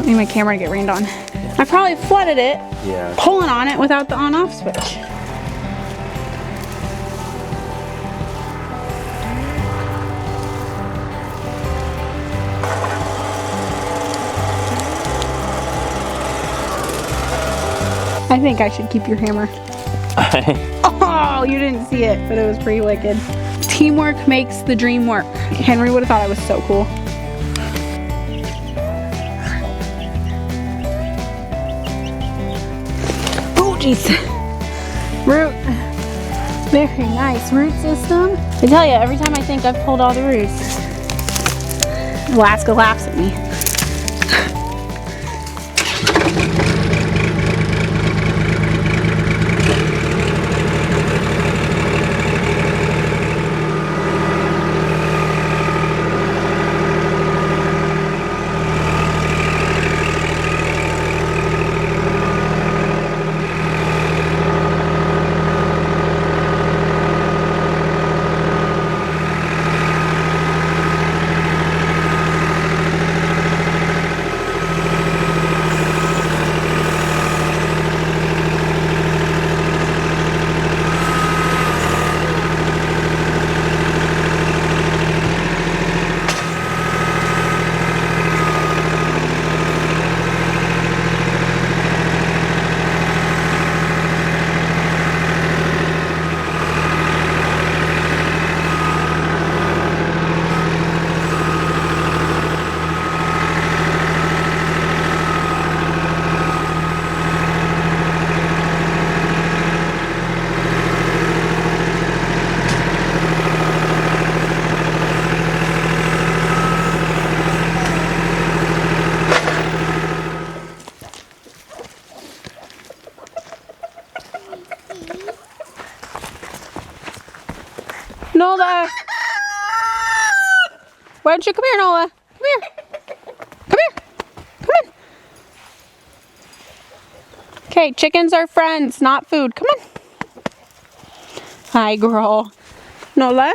need my camera to get rained on. I probably flooded it, pulling on it without the on-off switch. I think I should keep your hammer. Oh, you didn't see it, but it was pretty wicked. Teamwork makes the dream work. Henry would have thought I was so cool. Oh, jeez. Root. Very nice root system. I tell you, every time I think I've pulled all the roots, Alaska laughs at me. Nola! Why don't you come here, Nola? Come here. Come here. Come in. Okay, chickens are friends, not food. Come on. Hi, girl. Nola?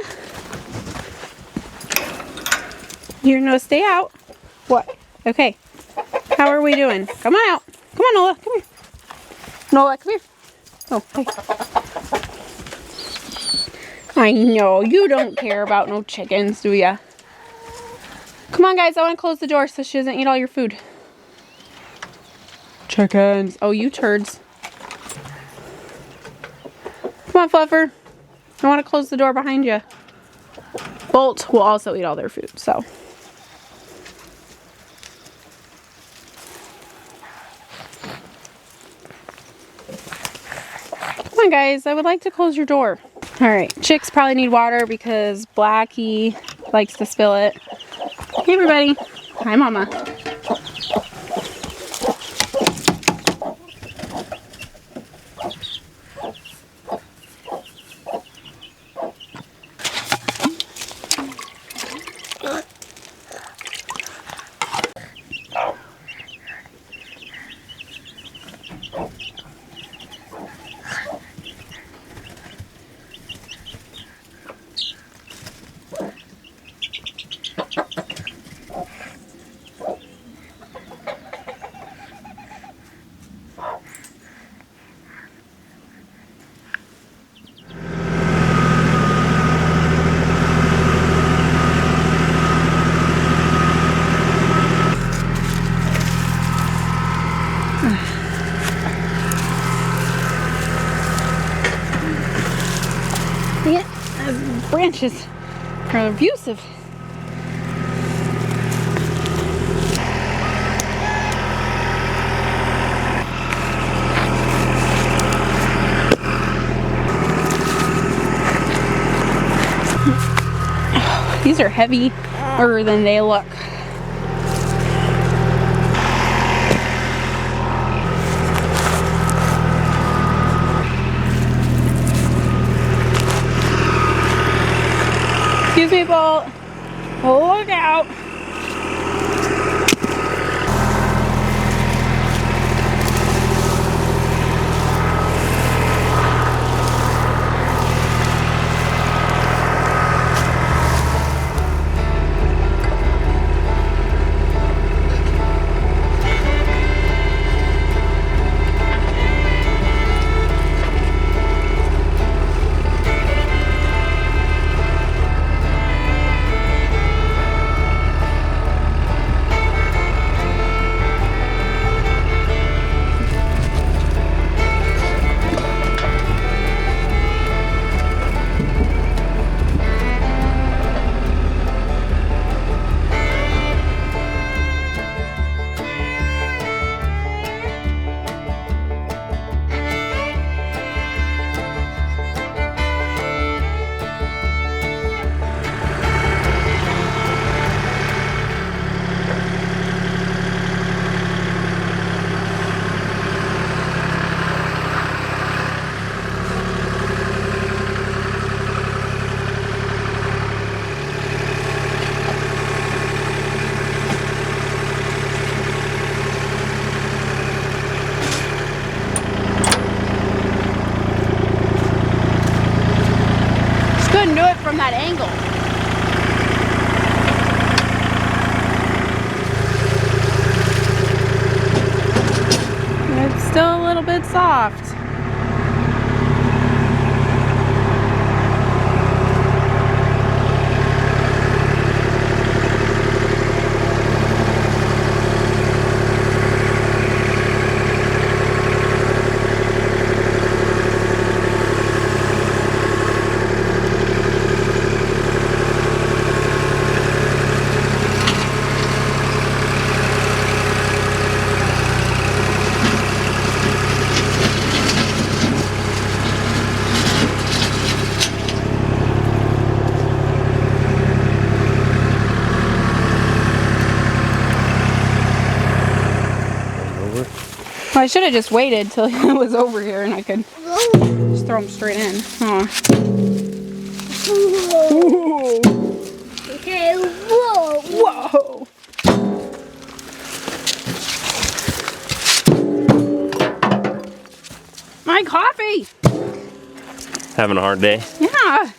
You're gonna stay out. What? Okay. How are we doing? Come on out. Come on, Nola. Come here. Nola, come here. Oh, hey. I know, you don't care about no chickens, do ya? Come on, guys, I want to close the door so she doesn't eat all your food. Chickens. Oh, you turds. Come on, Fluffer. I want to close the door behind you. Bolt will also eat all their food, so. Come on, guys, I would like to close your door. Alright, chicks probably need water because Blackie likes to spill it. Hey everybody. Hi Mama. Branches are abusive. These are heavier than they look. Excuse me, Bolt. Look out. couldn't do it from that angle. It's still a little bit soft. Well, I should have just waited till it was over here and I could just throw them straight in. Huh. Whoa. Okay, whoa. Whoa. My coffee. Having a hard day? Yeah.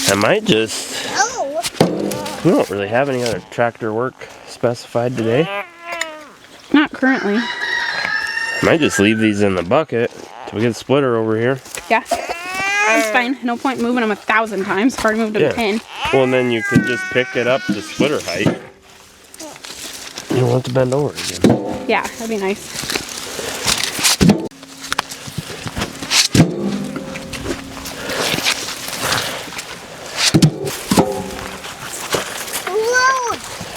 I might just... Oh. We don't really have any other tractor work specified today. Not currently. I might just leave these in the bucket till we get a splitter over here. Yeah. That's fine. No point moving them 1,000 times. I've already moved them 10. Well, and then you can just pick it up to splitter height. You don't have to bend over again. Yeah, that'd be nice.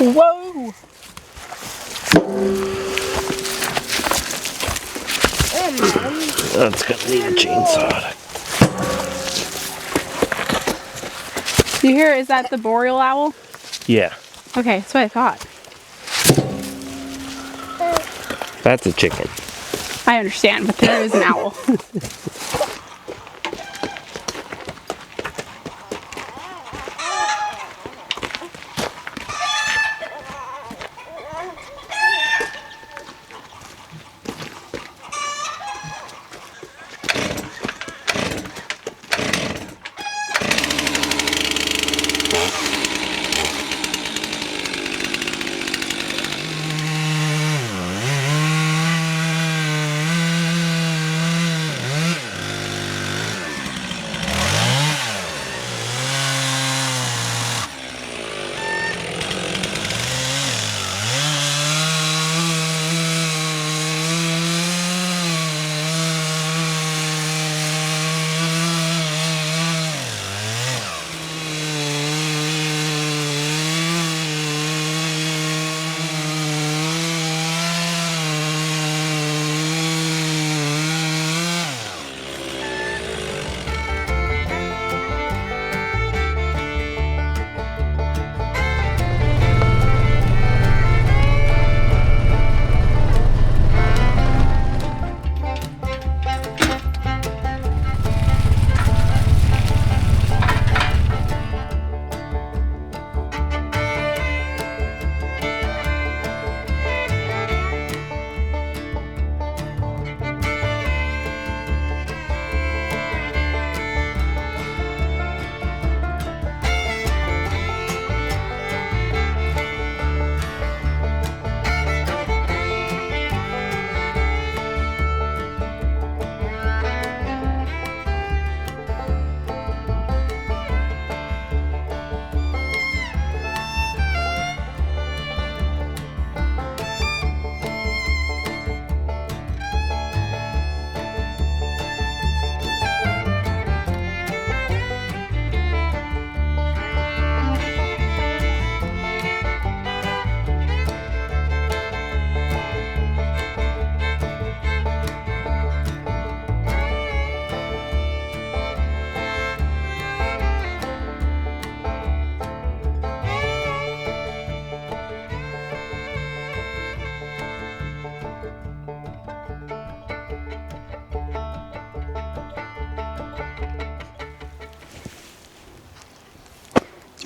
Whoa. Whoa! That's gonna need a chainsaw. You hear, is that the boreal owl? Yeah, Okay, that's what I thought. that's a chicken. I understand, but there is an owl.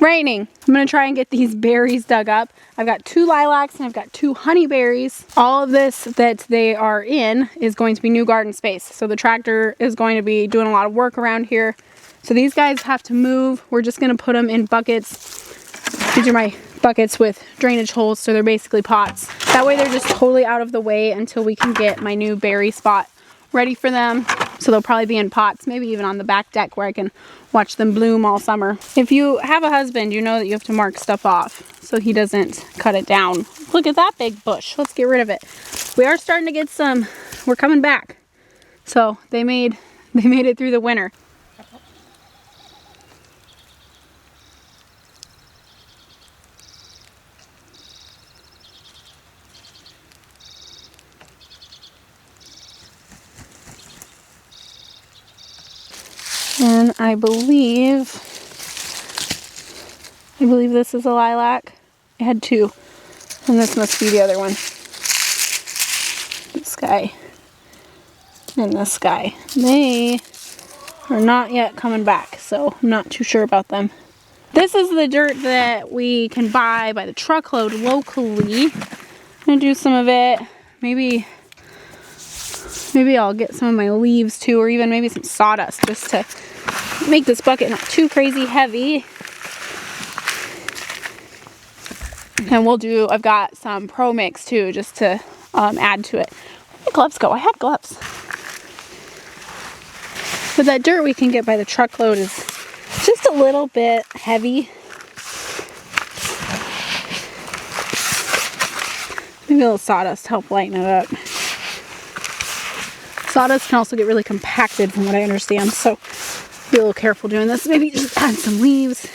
raining. I'm gonna try and get these berries dug up. I've got 2 lilacs and I've got 2 honeyberries. All of this that they are in is going to be new garden space. So the tractor is going to be doing a lot of work around here. So these guys have to move. We're just gonna put them in buckets. These are my buckets with drainage holes, so they're basically pots. That way they're just totally out of the way until we can get my new berry spot ready for them. So they'll probably be in pots, maybe even on the back deck where I can watch them bloom all summer. If you have a husband, you know that you have to mark stuff off so he doesn't cut it down. Look at that big bush. Let's get rid of it. We are starting to get some, we're coming back. So they made it through the winter. And I believe this is a lilac. I had 2, and this must be the other one. This guy and this guy. They are not yet coming back, so I'm not too sure about them. This is the dirt that we can buy by the truckload locally. I'm gonna do some of it. Maybe I'll get some of my leaves too, or even maybe some sawdust just to make this bucket not too crazy heavy. And I've got some Pro Mix too, just to add to it. Where'd my gloves go? I had gloves. But that dirt we can get by the truckload is just a little bit heavy. Maybe a little sawdust to help lighten it up. Sawdust can also get really compacted from what I understand, so be a little careful doing this. Maybe just add some leaves.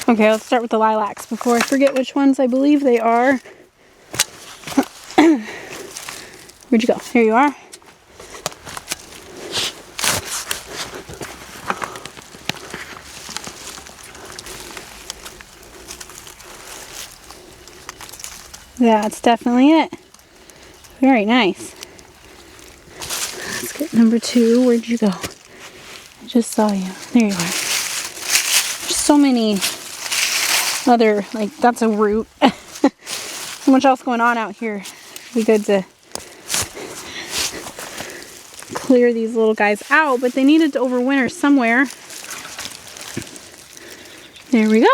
Okay, let's start with the lilacs before I forget which ones I believe they are. Where'd you go? Here you are. That's definitely it. Very nice. Let's get number 2. Where'd you go? I just saw you. There you are. There's so many other, like, that's a root. So much else going on out here. It'd be good to clear these little guys out, but they needed to overwinter somewhere. There we go.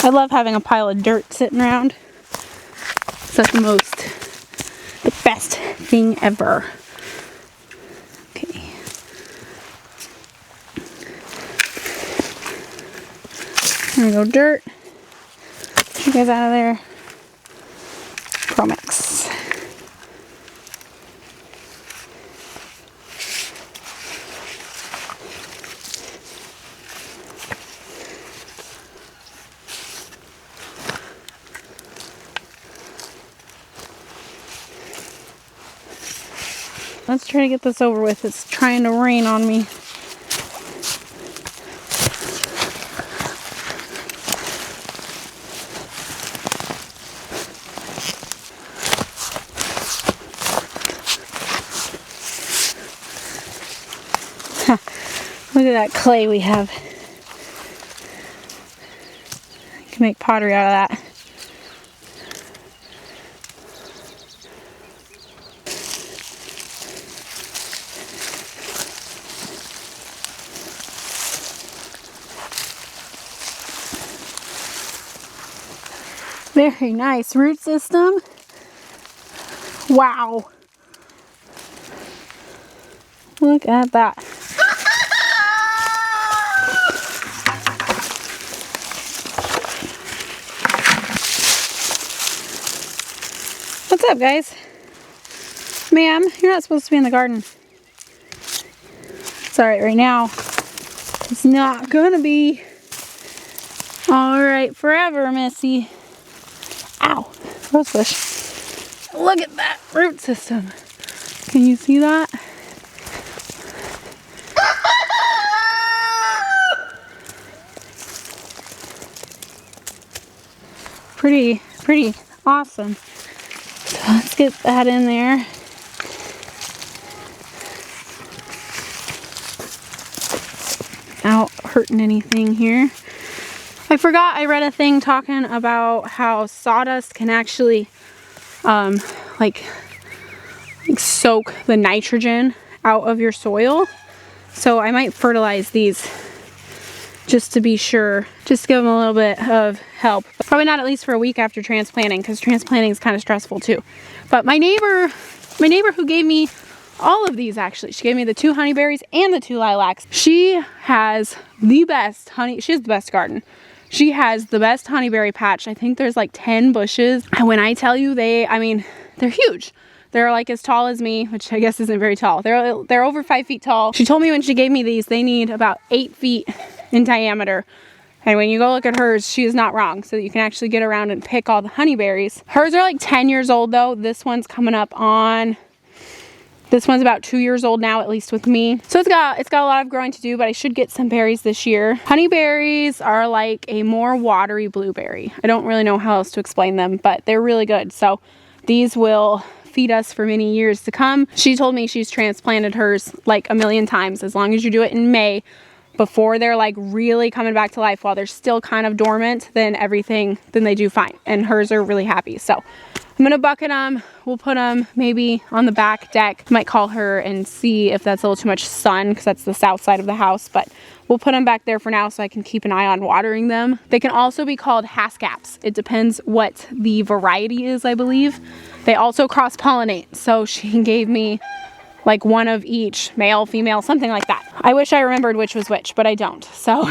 I love having a pile of dirt sitting around. It's like the best thing ever. Okay. There we go, dirt. Get you guys out of there. Pro Mix. Let's try to get this over with. It's trying to rain on me. Look at that clay we have. You can make pottery out of that. Very nice root system. Wow. Look at that. What's up, guys? Ma'am, you're not supposed to be in the garden. It's alright right now. It's not gonna be alright forever, Missy. Ow, rosebush. Look at that root system. Can you see that? Pretty awesome. So let's get that in there. Without hurting anything here. I forgot I read a thing talking about how sawdust can actually like soak the nitrogen out of your soil. So I might fertilize these just to be sure, just to give them a little bit of help. But probably not at least for a week after transplanting, because transplanting is kind of stressful too. But my neighbor who gave me all of these, actually, she gave me the 2 honeyberries and the 2 lilacs. She has the best she has the best garden. She has the best honeyberry patch. I think there's like 10 bushes. And when I tell you I mean, they're huge. They're like as tall as me, which I guess isn't very tall. They're over 5 feet tall. She told me when she gave me these, they need about 8 feet in diameter. And when you go look at hers, she is not wrong. So you can actually get around and pick all the honeyberries. Hers are like 10 years old though. This one's coming up on, this one's about 2 years old now, at least with me. So it's got a lot of growing to do, but I should get some berries this year. Honeyberries are like a more watery blueberry. I don't really know how else to explain them, but they're really good. So these will feed us for many years to come. She told me she's transplanted hers like a million times. As long as you do it in May, before they're like really coming back to life, while they're still kind of dormant, then they do fine. And hers are really happy. So I'm gonna bucket them. We'll put them maybe on the back deck. Might call her and see if that's a little too much sun, because that's the south side of the house, but we'll put them back there for now so I can keep an eye on watering them. They can also be called haskaps. It depends what the variety is, I believe. They also cross-pollinate, so she gave me like one of each, male, female, something like that. I wish I remembered which was which, but I don't. So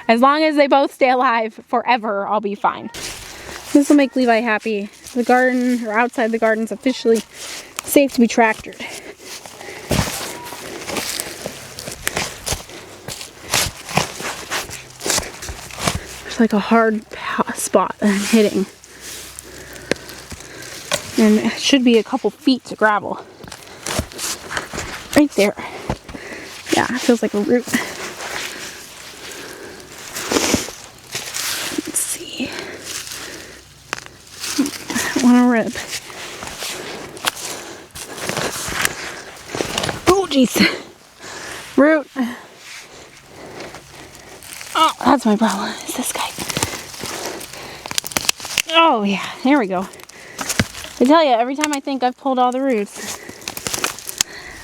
as long as they both stay alive forever, I'll be fine. This will make Levi happy. The garden, or outside the garden, is officially safe to be tractored. There's like a hard spot that I'm hitting. And it should be a couple feet to gravel. Right there. Yeah, it feels like a root. Let's see. I don't want to rip. Oh, jeez. Root. Oh, that's my problem. Is this guy. Oh, yeah. There we go. I tell you, every time I think I've pulled all the roots,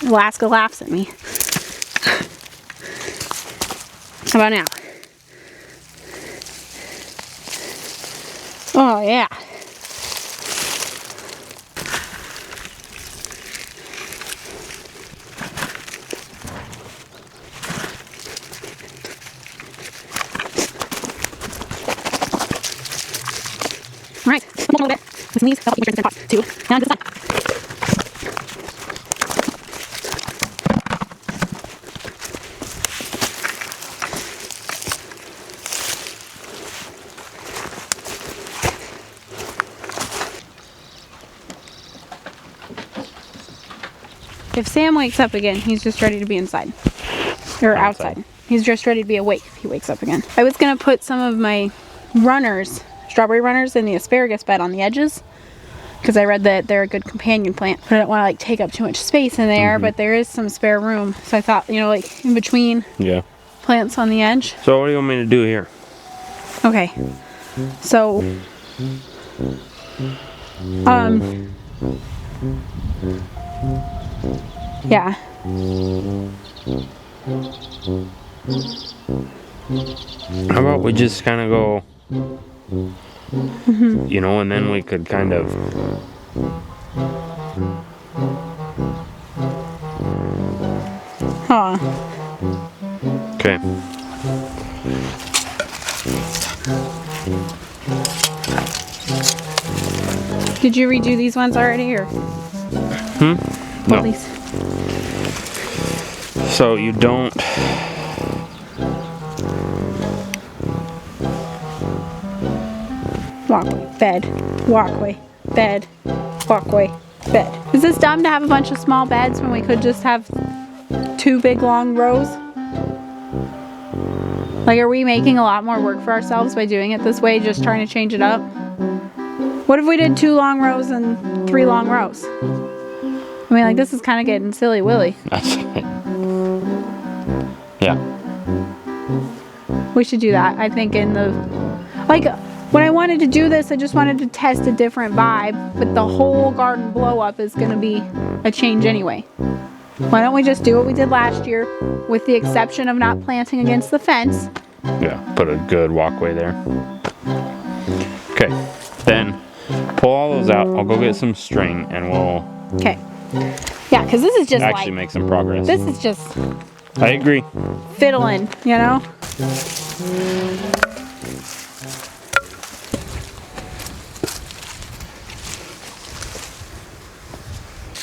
Alaska laughs at me. How about now? Oh, yeah. All right, a little bit with some leaves. That'll keep your pot too. Now into the sun. If Sam wakes up again, he's just ready to be inside. Or outside. He's just ready to be awake if he wakes up again. I was going to put some of my runners, strawberry runners, in the asparagus bed on the edges, because I read that they're a good companion plant. But I don't want to like take up too much space in there, but there is some spare room. So I thought, you know, like in between plants on the edge. So what do you want me to do here? Okay. So yeah. How about we just kind of go, you know, and then we could kind of okay. Did you redo these ones already, or? No. These? So you don't. Walkway, bed, walkway, bed, walkway, bed. Is this dumb to have a bunch of small beds when we could just have 2 big long rows? Like, are we making a lot more work for ourselves by doing it this way, just trying to change it up? What if we did 2 long rows and 3 long rows? I mean, like, this is kind of getting silly willy. That's it. Yeah. We should do that. I think in the, like, when I wanted to do this, I just wanted to test a different vibe, but the whole garden blow up is going to be a change anyway. Why don't we just do what we did last year, with the exception of not planting against the fence? Yeah, put a good walkway there. Okay, then pull all those out. I'll go get some string and we'll Okay. Yeah, because this is just actually like, make some progress. this is just I agree. fiddling, you know?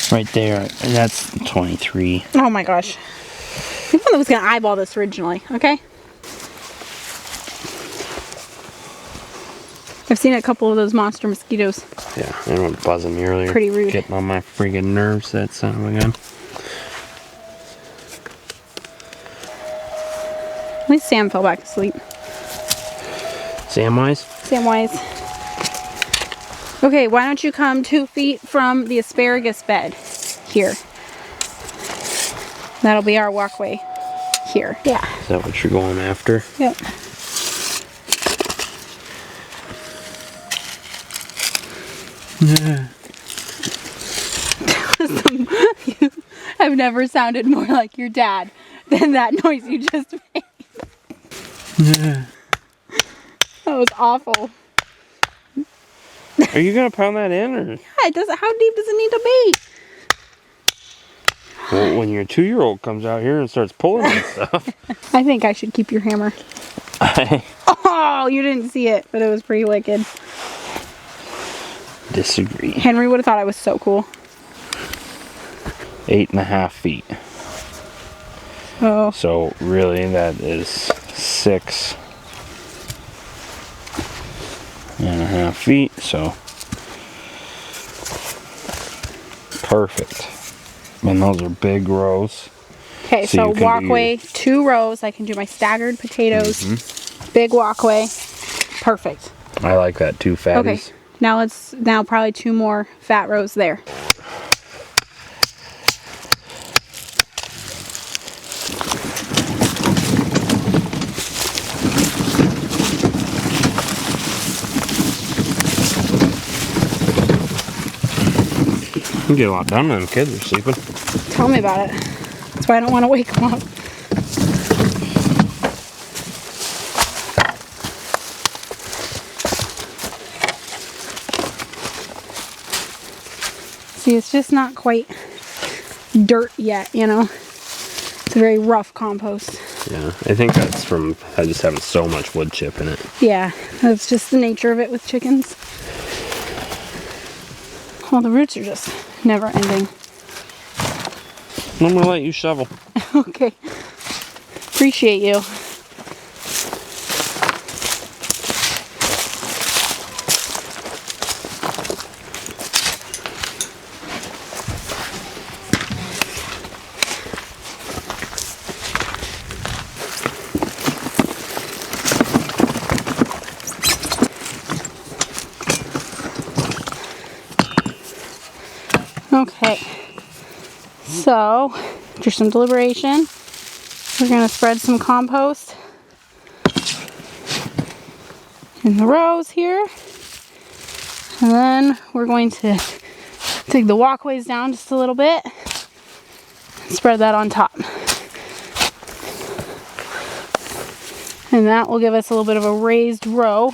Right there, and that's 23. Oh my gosh. You're the one that was going to eyeball this originally, okay? I've seen a couple of those monster mosquitoes. Yeah, they were buzzing me earlier. Pretty rude. Getting on my friggin' nerves, that son of a gun. At least Sam fell back asleep. Samwise? Samwise. Okay, why don't you come 2 feet from the asparagus bed here? That'll be our walkway here. Yeah. Is that what you're going after? Yep. I've never sounded more like your dad than that noise you just made. That was awful. Are you gonna pound that in, or? Yeah, it doesn't. How deep does it need to be? Well, when your 2-year-old comes out here and starts pulling that stuff. I think I should keep your hammer. Oh, you didn't see it, but it was pretty wicked. Disagree. Henry would have thought I was so cool. 8.5 feet. Oh. So really, that is 6.5 feet. So perfect. And those are big rows. Okay, So so you can walkway, 2 rows. I can do my staggered potatoes. Big walkway. Perfect. I like that too, fatties. Okay, now probably 2 more fat rows there. You can get a lot done when the kids are sleeping. Tell me about it. That's why I don't want to wake them up. See, it's just not quite dirt yet, you know? It's a very rough compost. Yeah, I think that's from just having so much wood chip in it. Yeah, that's just the nature of it with chickens. Well, the roots are just never ending. I'm gonna let you shovel. Okay. Appreciate you. Okay, so after some deliberation, we're going to spread some compost in the rows here, and then we're going to take the walkways down just a little bit and spread that on top, and that will give us a little bit of a raised row.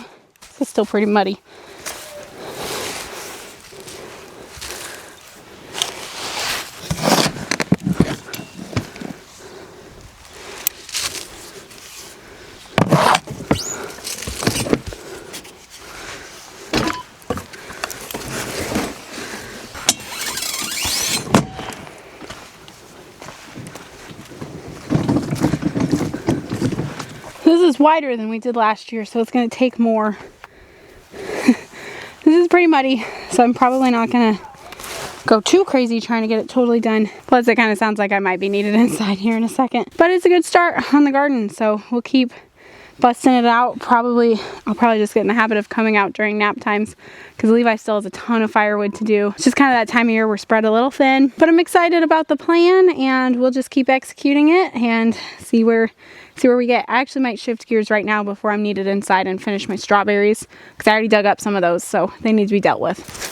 It's still pretty muddy. This is wider than we did last year, so it's going to take more. This is pretty muddy, so I'm probably not going to go too crazy trying to get it totally done. Plus, it kind of sounds like I might be needed inside here in a second. But it's a good start on the garden, so we'll keep busting it out. I'll probably just get in the habit of coming out during nap times because Levi still has a ton of firewood to do. It's just kind of that time of year we're spread a little thin, but I'm excited about the plan and we'll just keep executing it and see where we get. I actually might shift gears right now before I'm needed inside and finish my strawberries because I already dug up some of those, so they need to be dealt with.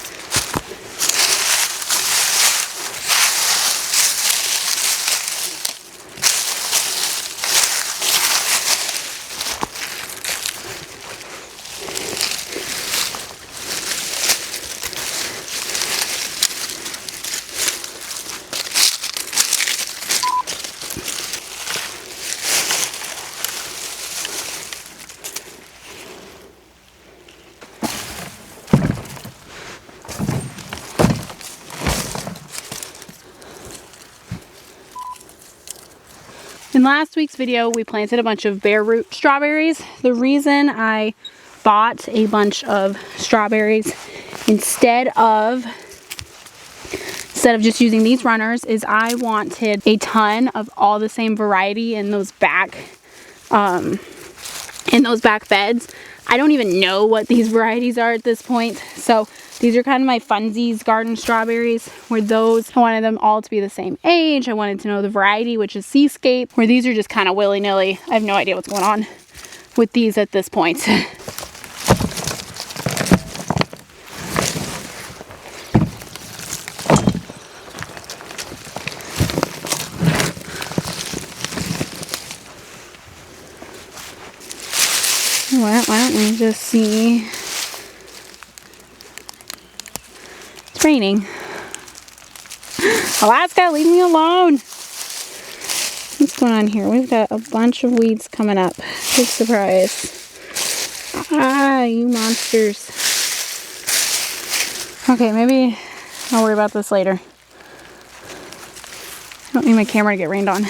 In last week's video, we planted a bunch of bare root strawberries. The reason I bought a bunch of strawberries instead of just using these runners is I wanted a ton of all the same variety in those back beds. I don't even know what these varieties are at this point. So these are kind of my funsies garden strawberries, where those, I wanted them all to be the same age. I wanted to know the variety, which is Seascape, where these are just kind of willy-nilly. I have no idea what's going on with these at this point. Why don't we just see? It's raining. Alaska, leave me alone. What's going on here? We've got a bunch of weeds coming up. Big surprise. Ah, you monsters. Okay, maybe I'll worry about this later. I don't need my camera to get rained on.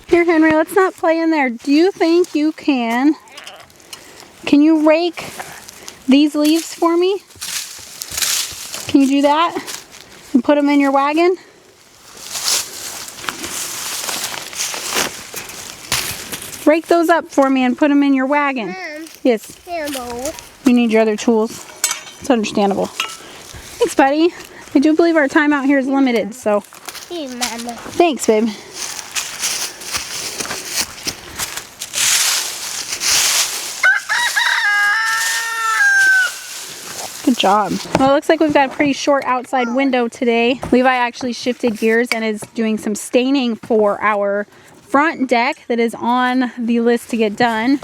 Here, Henry, let's not play in there. Do you think you can you rake these leaves for me? Can you do that? And put them in your wagon? Rake those up for me and put them in your wagon. Yes. You need your other tools. It's understandable. Thanks, buddy. I do believe our time out here is limited, so. Hey, Mama. Thanks, babe. Good job. Well, it looks like we've got a pretty short outside window today. Levi actually shifted gears and is doing some staining for our front deck that is on the list to get done.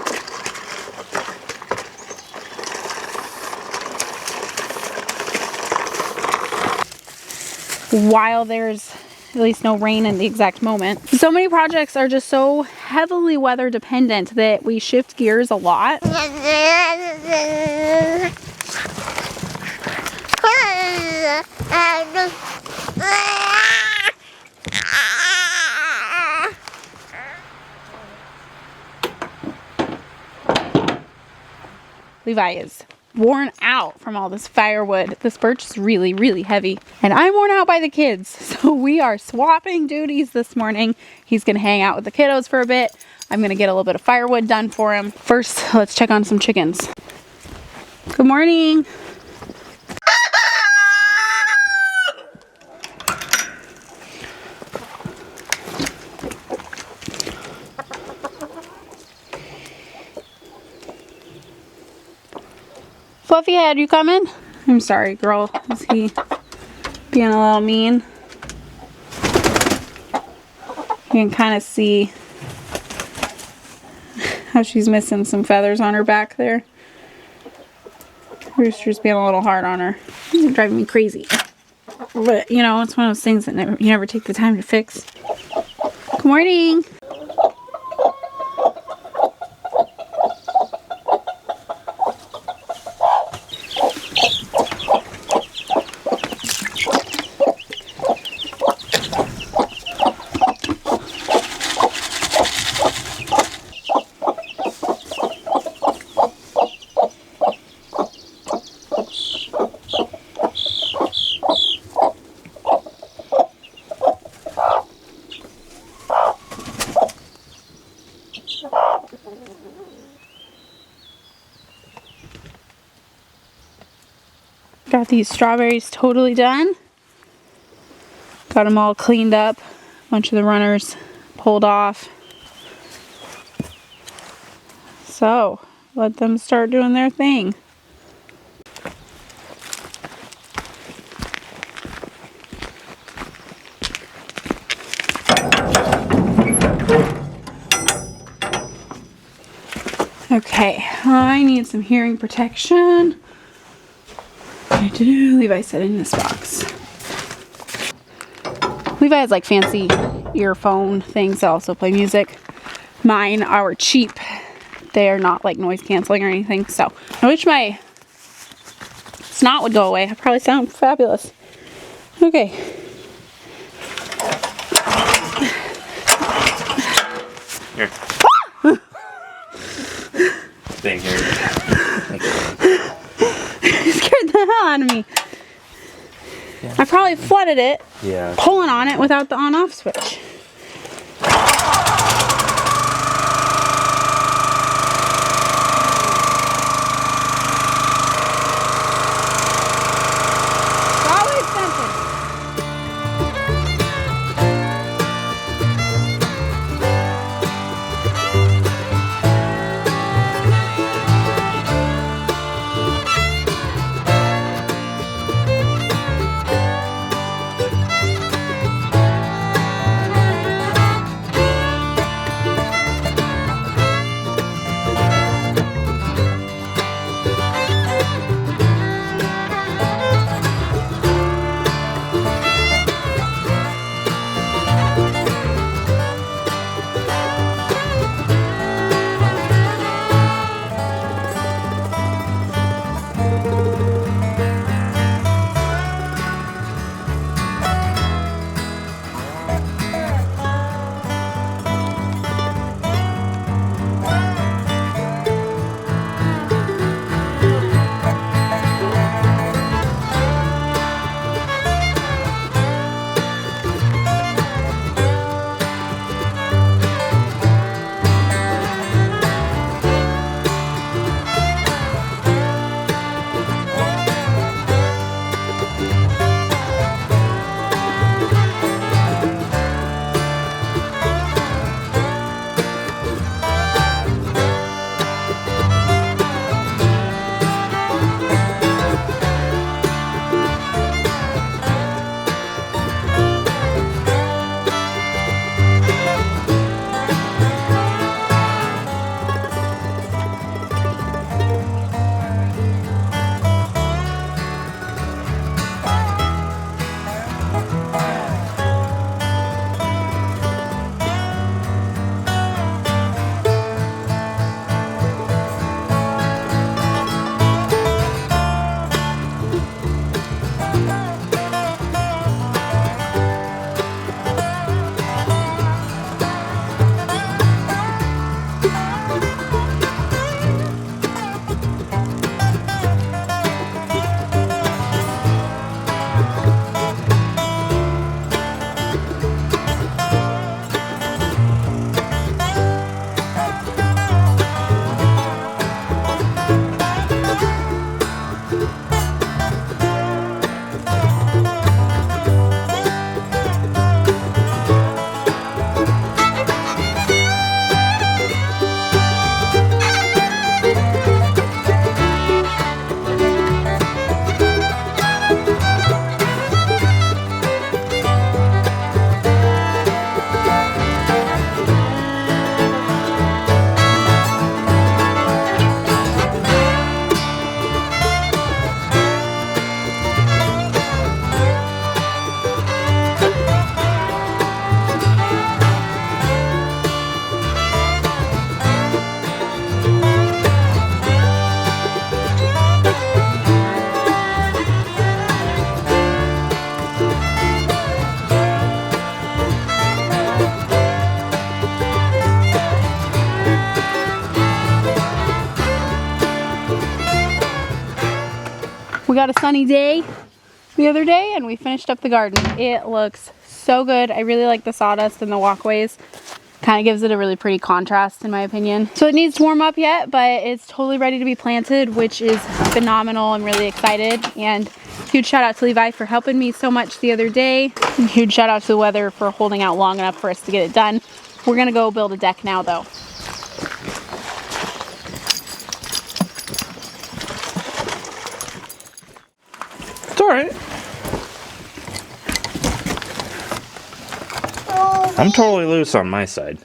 While there's at least no rain in the exact moment. So many projects are just so heavily weather dependent that we shift gears a lot. Levi is worn out from all this firewood. This birch is really, really heavy. And I'm worn out by the kids. So we are swapping duties this morning. He's gonna hang out with the kiddos for a bit. I'm gonna get a little bit of firewood done for him. First, let's check on some chickens. Good morning. Fluffy head, you coming? I'm sorry, girl. Is he being a little mean? You can kind of see how she's missing some feathers on her back there. Rooster's being a little hard on her. He's driving me crazy. But, you know, it's one of those things that you never take the time to fix. Good morning. Got these strawberries totally done. Got them all cleaned up. A bunch of the runners pulled off. So, let them start doing their thing. Okay, I need some hearing protection. Levi said in this box. Levi has like fancy earphone things that also play music. Mine are cheap. They are not like noise canceling or anything. So I wish my snot would go away. I probably sound fabulous. Okay. Here. Stay here. Scared the hell out of me. Yeah. I probably flooded it. Yeah. Pulling on it without the on-off switch. Always something. got a sunny day the other day and we finished up the garden. It looks so good. I really like the sawdust and the walkways. Kind of gives it a really pretty contrast in my opinion. So it needs to warm up yet, but it's totally ready to be planted, which is phenomenal. I'm really excited. And huge shout out to Levi for helping me so much the other day. And huge shout out to the weather for holding out long enough for us to get it done. We're gonna go build a deck now though. It's all right. I'm totally loose on my side.